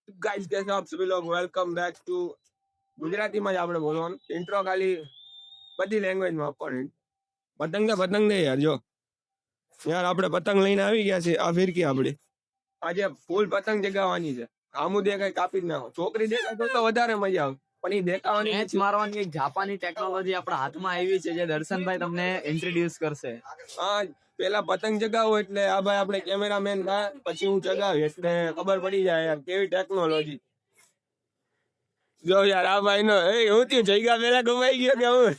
Guys कैसे आप सभी लोग वेलकम बैक टू ગુજરાતીમાં જ આપણે બોલવાનું ઇન્ટ્રો ખાલી બધી લેંગ્વેજમાં આપવાની પતંગ દે યાર જો યાર આપણે પતંગ લઈને આવી ગયા છે આ ફિરકી આપણે આજે ફૂલ પતંગ જગાવવાની છે આમુ દેખાય કાપી જ નાખો છોકરી દેખાય તો વધારે મજા આવે પણ એ દેખાવાની મેચ મારવાની એક જાપાની ટેકનોલોજી આપણા હાથમાં આવી છે જે દર્શનભાઈ તમને ઇન્ટ્રોડ્યુસ કરશે. હા પેલા પતંગ જગાવો એટલે આ ભાઈ આપણે કેમેરામેન થાય પછી હું જગાવી એટલે ખબર પડી જાય યાર કેવી ટેકનોલોજી. જો યાર આ ભાઈ નો હું થયું જઈગા પેલા કપાઈ ગયો કે હું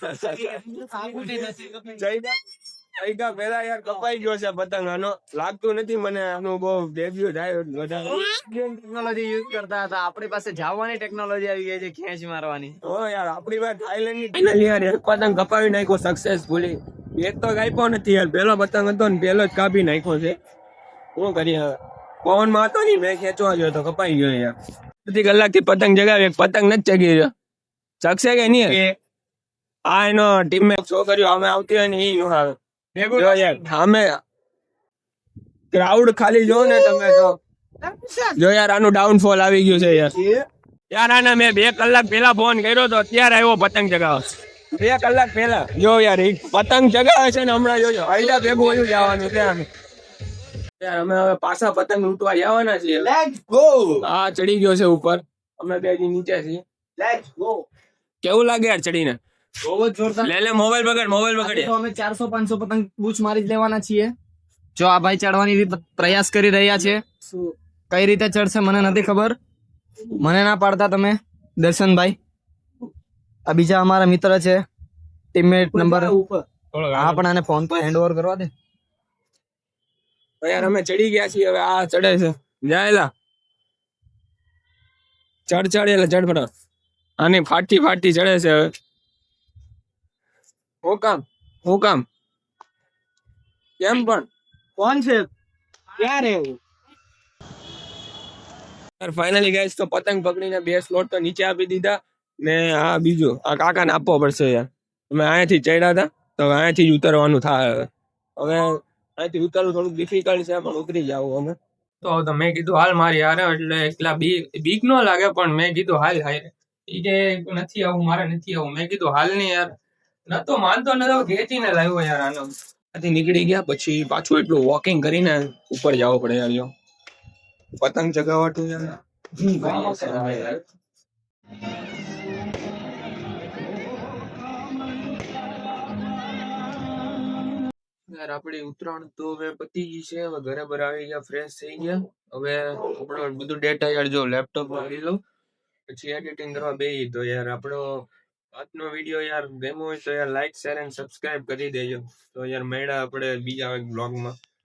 જઈગા પેલા યાર કપાઈ ગયો છે પતંગ આનો લાગતું નથી મને આનું બહુ ડેબ્યુ થાય ટેકનોલોજી યુઝ કરતા હતા આપણી પાસે જાવાની ટેકનોલોજી આવી ગઈ છે ખેંચ મારવાની. હો યાર આપણી પાસે થાઈલેન્ડ ની ફાઇનલી યાર એક પતંગ કપાવી નાખ્યો સક્સેસફુલી. એક તો કાપ્યો નથી યાર પેલો પતંગ હતો ને પેલો જ કાપી નાખ્યો છે. શું કરીએ હવે પવન માં હતો ને મેં ખેંચવા ગયો તો કપાઈ ગયો યાર. બધી કલાક થી પતંગ જગાવી એક પતંગ નથી ચગી રહ્યો ચગશે કે નહીં આ એનો ટીમમેટ છોકરીઓ અમે આવતી હોય ને એ નો આવે જો યાર અમે ક્રાઉડ ખાલી જો ને તમે તો જો યાર આનું ડાઉનફોલ આવી ગયું છે યાર આને મેં 2 કલાક પેલા ફોન કર્યો તો અત્યારે આવ્યો પતંગ ચગાવવા 2 કલાક પેલા જો યાર પતંગ ચગાવે છે ને હમણાં જોજો આઈડા ભેગું વયું જવાનું છે યાર અમે હવે પાછા પતંગ લૂંટવા જવાના છીએ. Let's go. હા ચડી ગયો છે ઉપર અમે બે જી નીચે છીએ. Let's go. કેવું લાગે યાર ચડીને? બહુ જ જોરદાર. લે મોબાઈલ પકડ તો અમે 400-500 પતંગ પૂછ મારી જ લેવાના છીએ. જો આ ભાઈ ચડવાની પ્રયાસ કરી રહ્યા છે કઈ રીતે ચડશે મને નથી ખબર. મને ના પાડતા તમે દર્શનભાઈ. આ બીજા અમારા મિત્ર છે ટીમમેટ નંબર હા પણ આને ફોન પર હેન્ડ ઓવર કરવા દે. યાર અમે ચડી ગયા છીએ હવે આ ચડે છે જાયલા ચડ એટલે ચડ પડો આની ફાટી ચડે છે હવે હું કામ કેમ પણ કોણ છે ક્યારે યાર ફાઇનલી ગાઈસ તો પતંગ પકડીને 2 સ્લોટ તો નીચે આપી દીધા ને આ બીજું આ કાકાને આપવો પડશે યાર. અમે અહીંયાથી ચડ્યા હતા તો અહીંયાથી જ ઉતરવાનું થાય હવે અહીંથી ઉતરવું થોડુંક ડિફિકલ્ટ છે પણ ઉતરી જાવ અમે તો મેં કીધું હાલ મારી યાર એટલે એકલા બીક ન લાગે પણ મેં કીધું હાલ ઈ કે નથી આવું મારે નથી આવું મેં કીધું હાલ નહીં યાર નતો માનતો નતો ખેંચીને લાવ્યો યાર આનો ત્યાંથી નીકળી ગયા પછી પાછું એટલું વોકિંગ કરીને ઉપર જવું પડે યાર જો પતંગ ચગાવવાનું યાર યાર આપડી ઉત્તરાયણ તો હવે પતી ગઈ છે હવે ઘરે પર આવી ગયા ફ્રેશ થઈ ગયા હવે આપણો બધું ડેટા યાર જો લેપટોપ માં લઈ લઉં પછી એડિટિંગ કરવા બેસી તો યાર આપણો આજનો વિડીયો યાર ગમ્યો હોય તો યાર લાઈક શેર એન્ડ સબસ્ક્રાઇબ કરી દેજો તો યાર મળ્યા આપણે બીજા એક બ્લોગમાં.